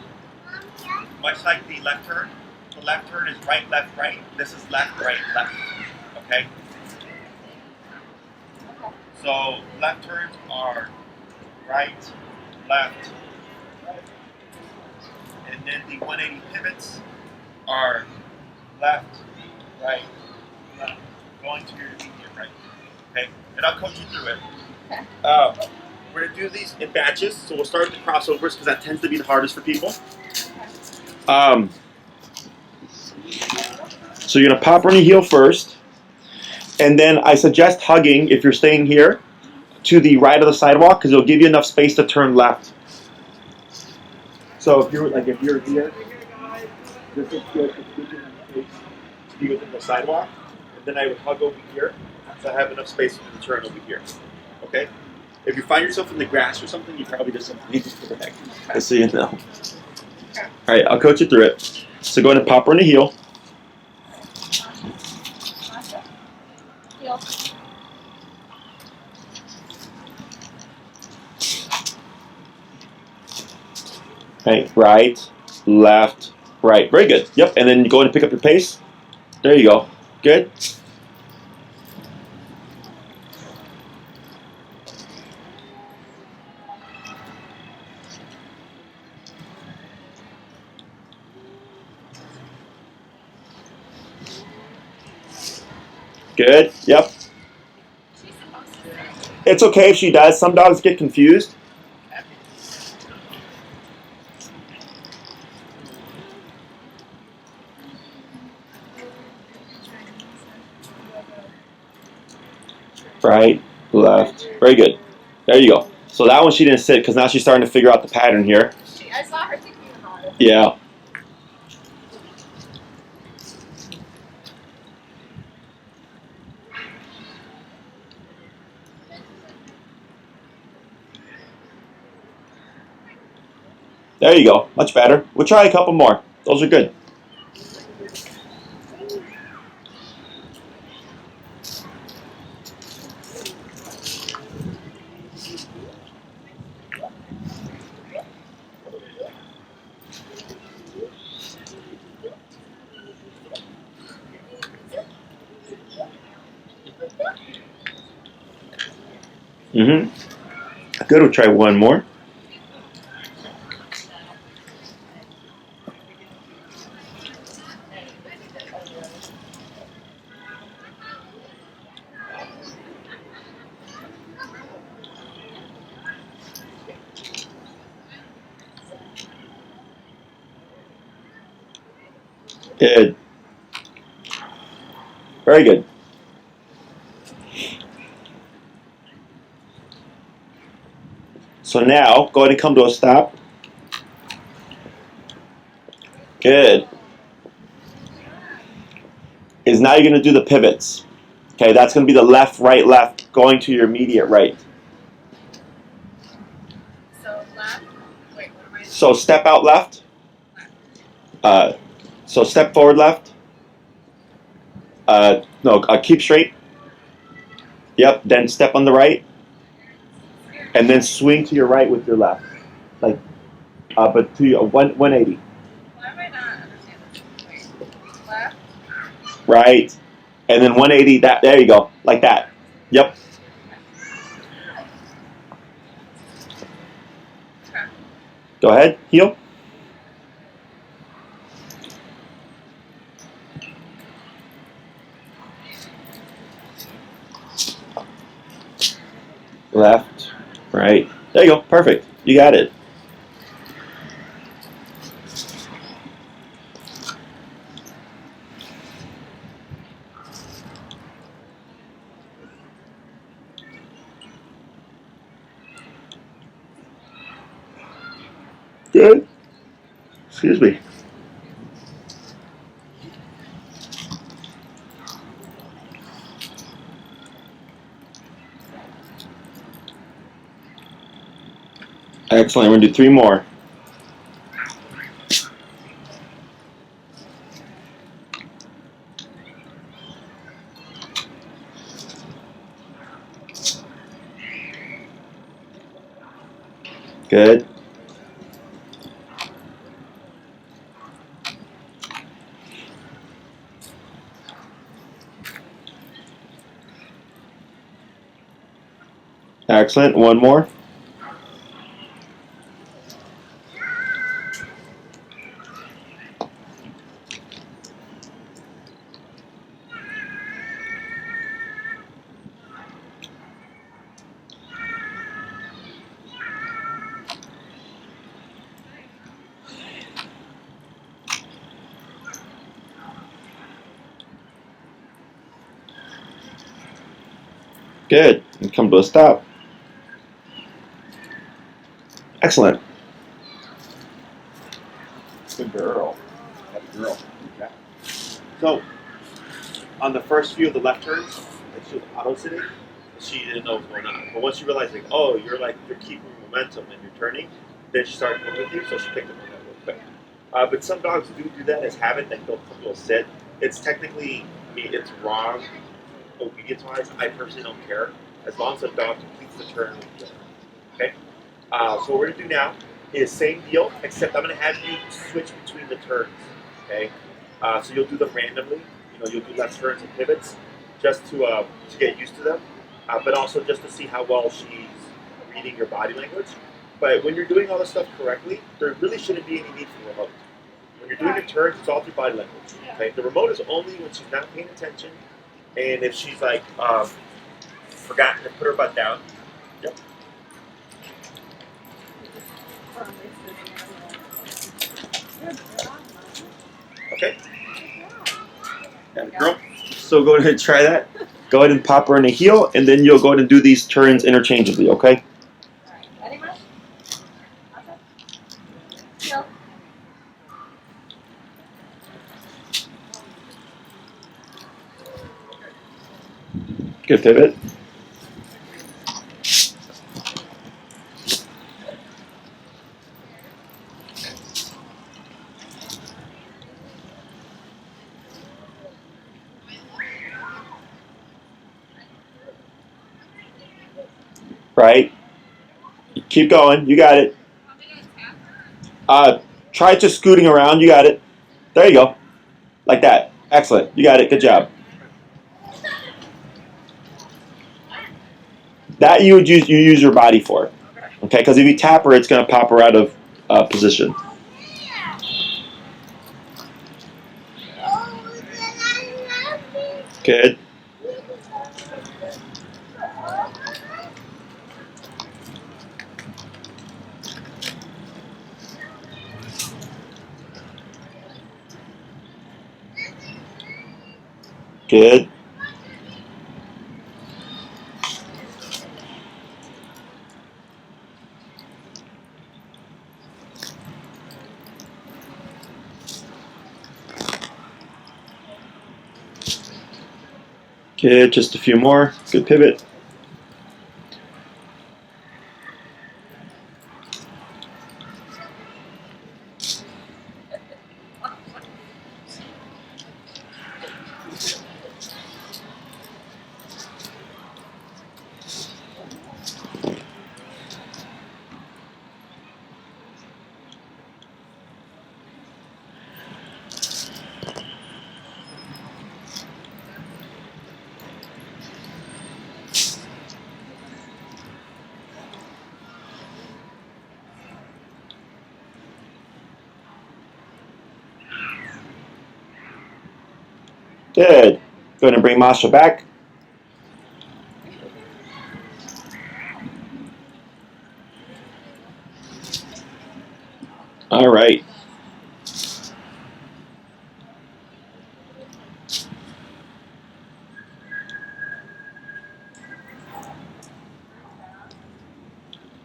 much like the left turn. The left turn is right, left, right. This is left, right, left, okay? So left turns are right, left, right. And then the 180 pivots are left, right, left, going to your immediate right. Okay, and I'll coach you through it. Okay. We're gonna do these in batches, so we'll start with the crossovers because that tends to be the hardest for people. So you're gonna pop on your heel first, and then I suggest hugging if you're staying here to the right of the sidewalk because it'll give you enough space to turn left. So if you're here, this is good. It's good space to be within the sidewalk, and then I would hug over here, so I have enough space to turn over here. Okay. If you find yourself in the grass or something, you probably just need to put the heck. Just so you know. All right, I'll coach you through it. So go ahead and pop her on the heel. Heel. Right, left, right. Very good. Yep, and then go ahead and pick up your pace. There you go. Good. Good. Yep. It's okay if she does. Some dogs get confused. right, left. Very good. There you go. So that one she didn't sit because now she's starting to figure out the pattern here. I saw her thinking about it. Yeah. There you go. Much better. We'll try a couple more. Those are good. Good. We'll try one more. Good. Very good. So now, go ahead and come to a stop. Good. Is now you're going to do the pivots. Okay, that's going to be the left, right, left, going to your immediate right. So left. Wait, what am I? So step out left. So step forward left. Keep straight. Yep. Then step on the right, and then swing to your right with your left, like, but to your 180. Why am I not understanding this? Wait, left. Right, and then 180. That there you go, like that. Yep. Okay. Go ahead. Heel. Left, right. There you go. Perfect. You got it. Good. Excuse me. Excellent. We're going to do 3 more. Good. Excellent. One more. Good. And come to a stop. Excellent. Good girl. Good girl. Okay. So, on the first few of the left turns, like she was auto sitting, she didn't know what was going on. But once she realized, like, oh, you're keeping momentum and you're turning, then she started going with you, so she picked up on that real quick. But some dogs do that as habit, like they'll come to a sit. It's technically, it's wrong obedience-wise. I personally don't care, as long as the dog completes the turn with you. Okay? So what we're going to do now is same deal, except I'm going to have you switch between the turns. Okay? So you'll do them randomly. You'll do left turns and pivots just to get used to them, but also just to see how well she's reading your body language. But when you're doing all this stuff correctly, there really shouldn't be any need for the remote. When you're doing the turns, it's all through body language. Okay? The remote is only when she's not paying attention, and if she's forgotten to put her butt down. Yep. Okay. Yeah, girl. So go ahead and try that. Go ahead and pop her in a heel, and then you'll go ahead and do these turns interchangeably, okay? Alright, ready, Masha? Masha? Heel. Good pivot. Right. Keep going. You got it. Try just scooting around. You got it. There you go. Like that. Excellent. You got it. Good job. That you use your body for. Okay, because if you tap her, it's going to pop her out of position. Good. Good. Good. Just a few more. Good pivot. Good. Go ahead and bring Masha back. All right.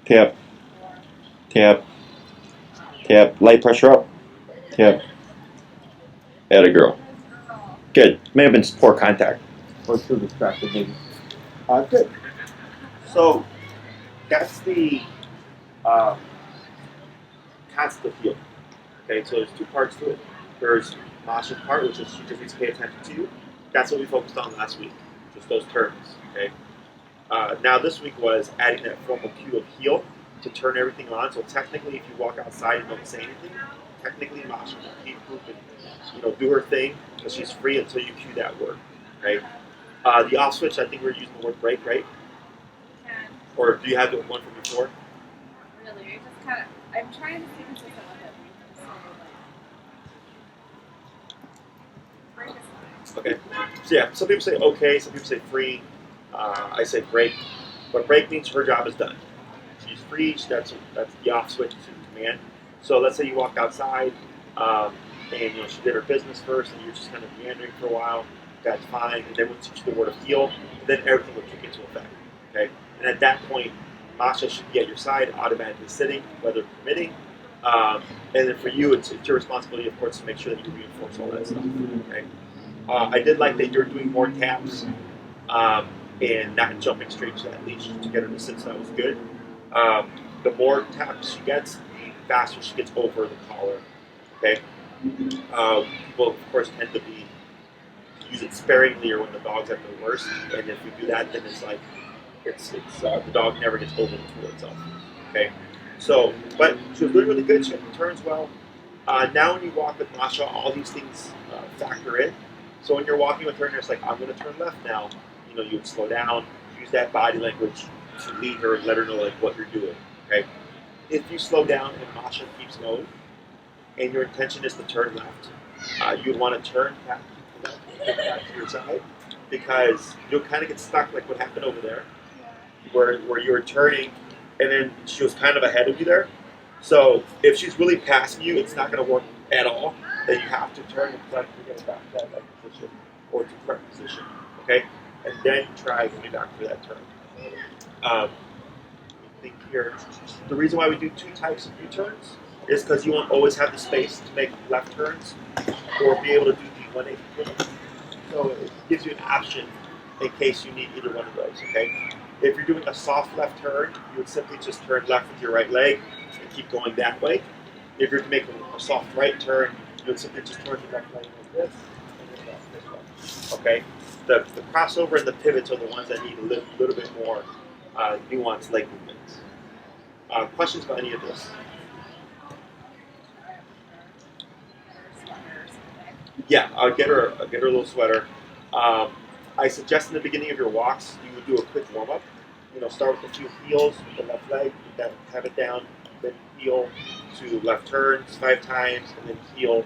Tap. Tap. Tap. Light pressure up. Tap. Atta girl. Good. May have been poor contact. Or too distracted, maybe. Good. So that's the concept of healing. Okay, so there's two parts to it. There's Masha's part, which is she just needs to pay attention to you. That's what we focused on last week, just those terms. Okay. Now this week was adding that formal cue of heel to turn everything on. So technically, if you walk outside and don't say anything, technically Masha will keep moving, do her thing, because she's free until you cue that word. Okay. The off switch, I think we're using the word break, right? Yeah. Or do you have the one from before? Not really. I just kind of. I'm trying to see consistent with it. So, break is fine. Okay. So yeah, some people say okay, some people say free. I say break, but break means her job is done. She's free. That's the off switch to command. So let's say you walk outside, and she did her business first, and you're just kind of meandering for a while. That's fine. And then once you use the word of heal, then everything will kick into effect. Okay. And at that point, Masha should be at your side, automatically sitting, weather permitting. And then for you, it's your responsibility, of course, to make sure that you reinforce all that stuff. Okay. I did like that you're doing more taps and not jumping straight to that leash to get her to sit, so that was good. The more taps she gets, the faster she gets over the collar. Okay. People, of course, tend to use it sparingly or when the dog's at their worst, and if you do that, then it's like the dog never gets over the tool itself. Okay. So, but she was doing really good. She turns well. Now when you walk with Masha, all these things factor in. So when you're walking with her and it's like, I'm going to turn left now, you would slow down, use that body language to lead her and let her know like what you're doing. Okay. If you slow down and Masha keeps going, and your intention is to turn left, you'd want to turn back to your side, because you'll kind of get stuck like what happened over there, where you were turning and then she was kind of ahead of you there. So if she's really passing you, it's not going to work at all. Then you have to turn and try to get it back to that right position or to correct position. Okay. and then try going back for that turn. I think here, the reason why we do two types of U-turns is because you won't always have the space to make left turns or be able to do the 180 pivot. So it gives you an option in case you need either one of those, okay? If you're doing a soft left turn, you would simply just turn left with your right leg and keep going that way. If you're making a soft right turn, you would simply just turn your left leg like this and then left this way, okay? The crossover and the pivots are the ones that need a little bit more nuanced leg movements. Questions about any of this? Yeah, I'll get her a little sweater. I suggest in the beginning of your walks, you would do a quick warm up. Start with a few heels with the left leg, have it down, then heel to left turns 5 times, and then heel.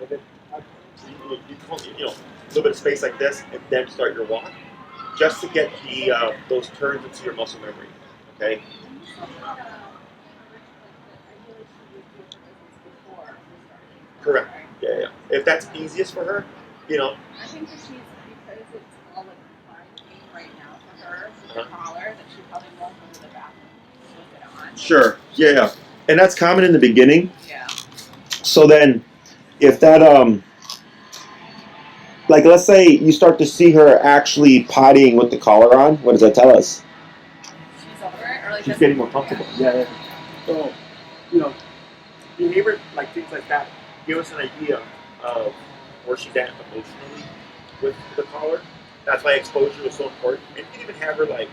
And then a little bit of space like this, and then start your walk, just to get those turns into your muscle memory. Okay. Correct. Yeah. If that's easiest for her, I think that she's, because it's all like confined right now for her with the collar, that she probably won't go to the bathroom with it on. Sure. Yeah. And that's common in the beginning. Yeah. So then, if that like let's say you start to see her actually pottying with the collar on, what does that tell us? She's over it, or like she's getting more comfortable. Yeah. So, behavior like things like that give us an idea of where she's at emotionally with the collar. That's why exposure is so important. And you can even have her like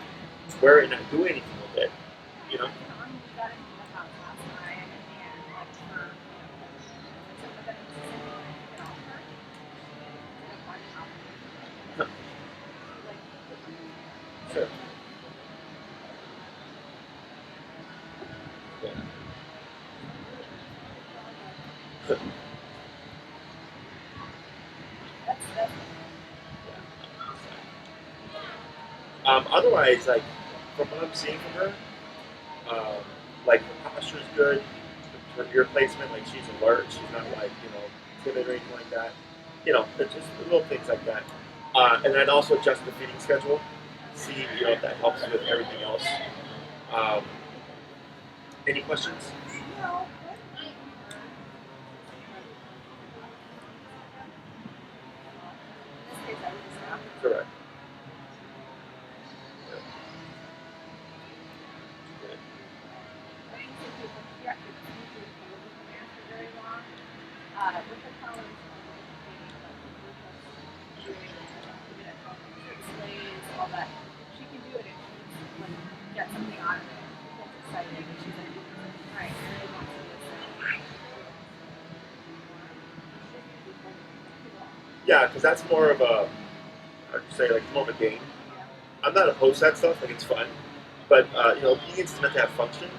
wear it and not do anything with it. Sure. Otherwise, like from what I'm seeing from her, like her posture is good, her ear placement, like she's alert, she's not like timid or anything like that. It's just little things like that. And then also adjust the feeding schedule. See if that helps with everything else. Any questions? No. Correct. All that. She can do it if she like get something out of it. That's exciting. And she's like, all right, I really want to do this. Yeah, because that's more of a, I'd say like more of a game. I'm not opposed to that stuff. Like it's fun, but obedience is meant to have function.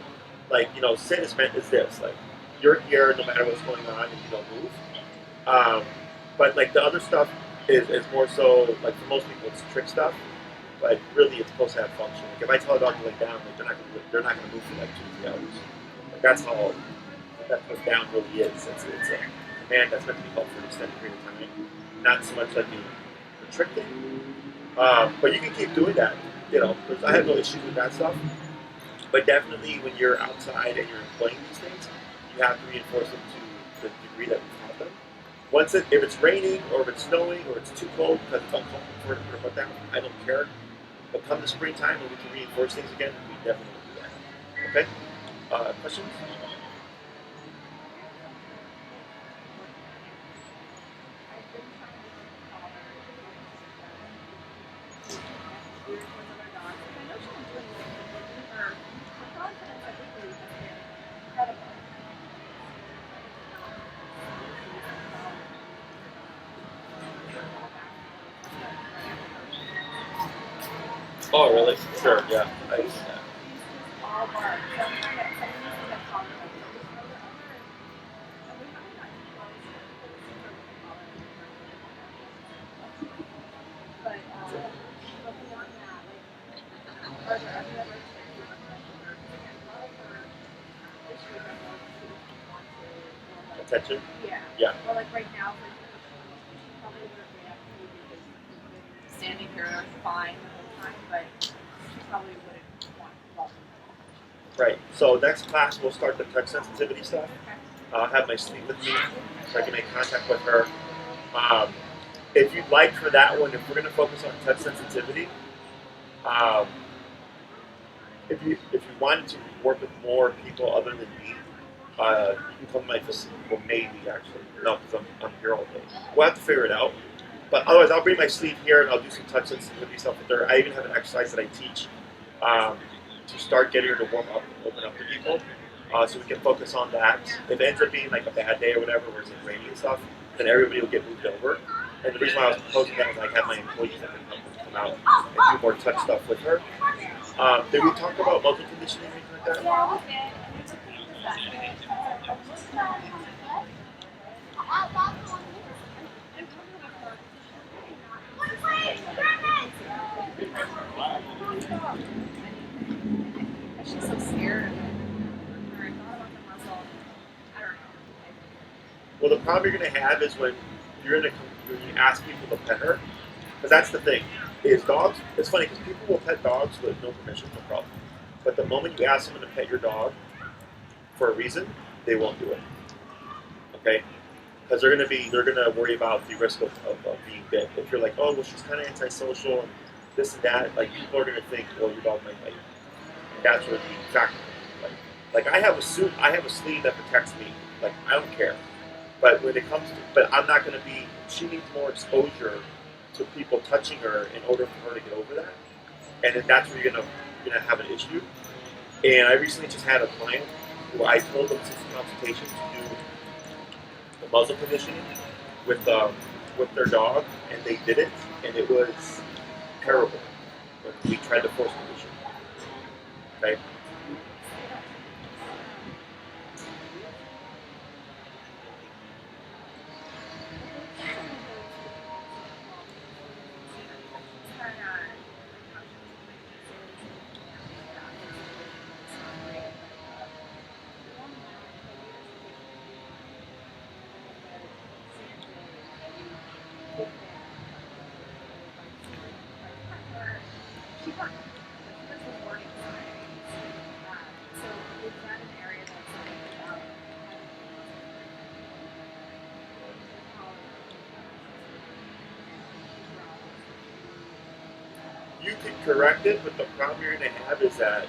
Like sin is meant is this. Like you're here no matter what's going on, and you don't move. But like the other stuff is more so like for most people it's trick stuff. But really, it's supposed to have function. Like if I tell a dog to lay down, like they're not going to move for like 2-3 hours. Like that's how that down really is. It's a command that's meant to be held for an extended period of time, not so much like the trick thing. But you can keep doing that. Because I have no issues with that stuff. But definitely, when you're outside and you're employing these things, you have to reinforce them to the degree that we've taught them. If it's raining or if it's snowing or it's too cold because it's uncomfortable for her to put down, I don't care. But come the springtime when we can reinforce things again, we definitely do that. Okay? Questions? Oh, really? Sure, yeah. I see that. Attention? Yeah. Yeah. Well, like right now, probably stand standing here fine the whole time, but she probably wouldn't want love. Right. So next class we'll start the touch sensitivity stuff. Okay. I'll have my sleep with me so I can make contact with her. If you'd like for that one, if we're going to focus on touch sensitivity, if you wanted to work with more people other than me, you can come to my facility. Well, maybe actually, no, because I'm here all day. We'll have to figure it out. But otherwise, I'll bring my sleeve here and I'll do some touch sensitivity stuff with her. I even have an exercise that I teach to start getting her to warm up, open up to people, so we can focus on that. If it ends up being like a bad day or whatever, where it's like rainy and stuff, then everybody will get moved over. And the reason why I was proposing that is I have my employees that can help them come out and do more touch stuff with her. Did we talk about muzzle conditioning or anything like that? She's so scared of it. Or I thought about the muzzle. I don't know. Well, the problem you're going to have is when when you ask people to pet her, because that's the thing, is dogs, it's funny because people will pet dogs with no permission, no problem. But the moment you ask someone to pet your dog for a reason, they won't do it. Okay? Because they're going to worry about the risk of being bit. If you're like, oh, well, she's kind of antisocial and this and that, like people are going to think, well, your dog might bite. And that's where the factor comes in. Like I have a sleeve that protects me. Like I don't care. But when it comes to, but I'm not going to be, she needs more exposure to people touching her in order for her to get over that. And then that's where you're going to have an issue. And I recently just had a client who I told them since consultation to do the muzzle conditioning with their dog, and they did it, and it was terrible when we tried to force condition. Okay? You can correct it, but the problem you're going to have is that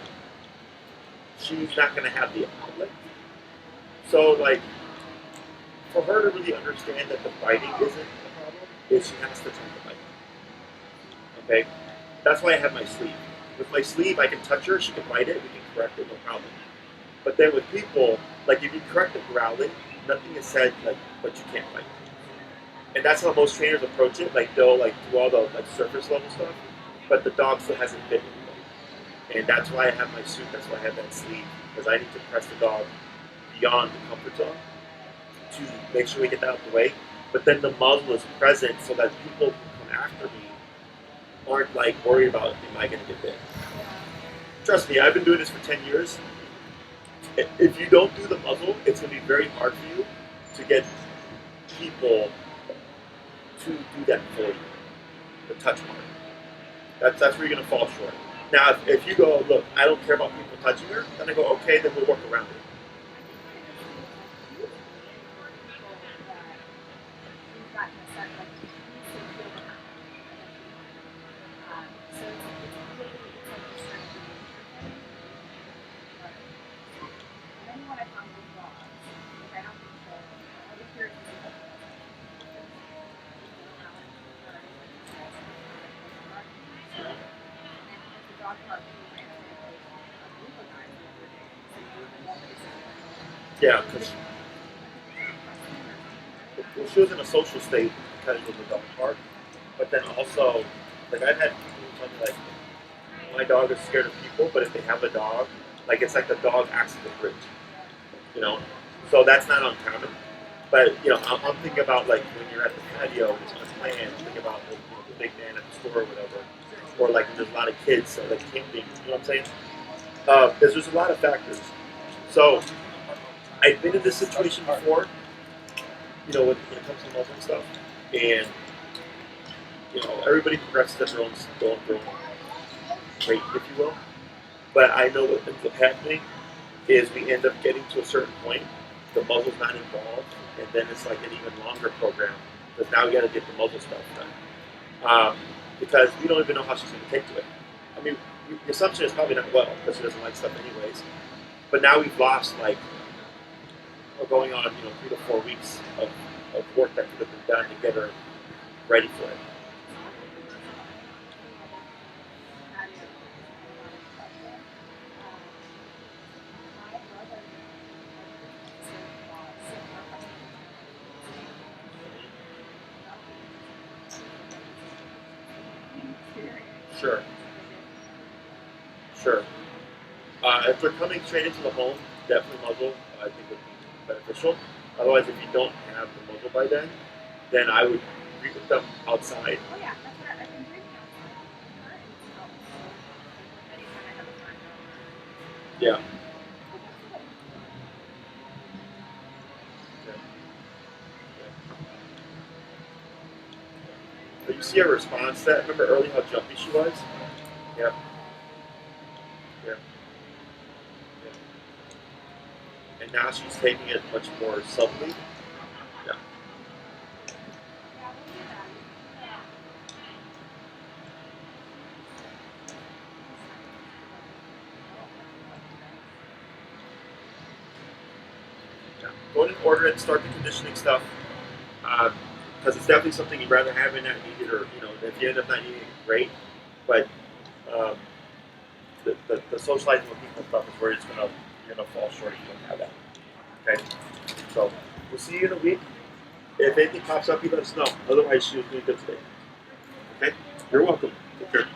she's not going to have the outlet. So, like, for her to really understand that the biting isn't the problem, is she has to try to bite. Okay? That's why I have my sleeve. With my sleeve, I can touch her, she can bite it, we can correct it, no problem. But then with people, like, if you correct the growling, nothing is said, like, but you can't bite. And that's how most trainers approach it. Like, they'll, like, do all the, like, surface level stuff. But the dog still hasn't bitten anybody. And that's why I have my suit, that's why I have that sleeve, because I need to press the dog beyond the comfort zone to make sure we get that out of the way. But then the muzzle is present so that people who come after me aren't like worried about, am I going to get bit? Trust me, I've been doing this for 10 years. If you don't do the muzzle, it's going to be very hard for you to get people to do that for you, the touch part. That's where you're going to fall short. Now, if you go, look, I don't care about people touching her, then I go, okay, then we'll work around it. Yeah, because she was in a social state because of the dog park, but then also, like I've had people who tell me like, my dog is scared of people, but if they have a dog, like it's like the dog acts as a bridge, you know? So that's not uncommon. But, you know, I'm thinking about like when you're at the patio and it's unplanned, think about like, you know, the big man at the store or whatever, or like when there's a lot of kids, so like camping, you know what I'm saying? There's a lot of factors. So I've been in this situation before, you know, when it comes to muzzle and stuff, and everybody progresses at their own rate, if you will. But I know what ends up happening is we end up getting to a certain point, the muzzle's not involved, and then it's like an even longer program because now we got to get the muzzle stuff done. Because we don't even know how she's going to take to it. I mean, the assumption is probably not well because she doesn't like stuff anyways. But now we've lost we're going on 3 to 4 weeks of work that could have been done to get her ready for it. Sure. Sure. If they're coming straight into the home, definitely muzzle, I think would be beneficial. Otherwise, if you don't have the muzzle by then I would greet with them outside. Oh yeah, that's what I've been doing outside. Anytime I have a friend over. Yeah. But you see her response to that? Remember earlier how jumpy she was? Yeah. Yeah. And now she's taking it much more subtly. Yeah. Yeah. Go ahead and order it, start the conditioning stuff. Because it's definitely something you'd rather have and not need it, or if you end up not needing it, great. But the socializing with people stuff is where you're gonna fall short if you don't have that. Okay, so we'll see you in a week. If anything pops up, you let us know. Otherwise, she was doing good today. Okay, you're welcome. Take care.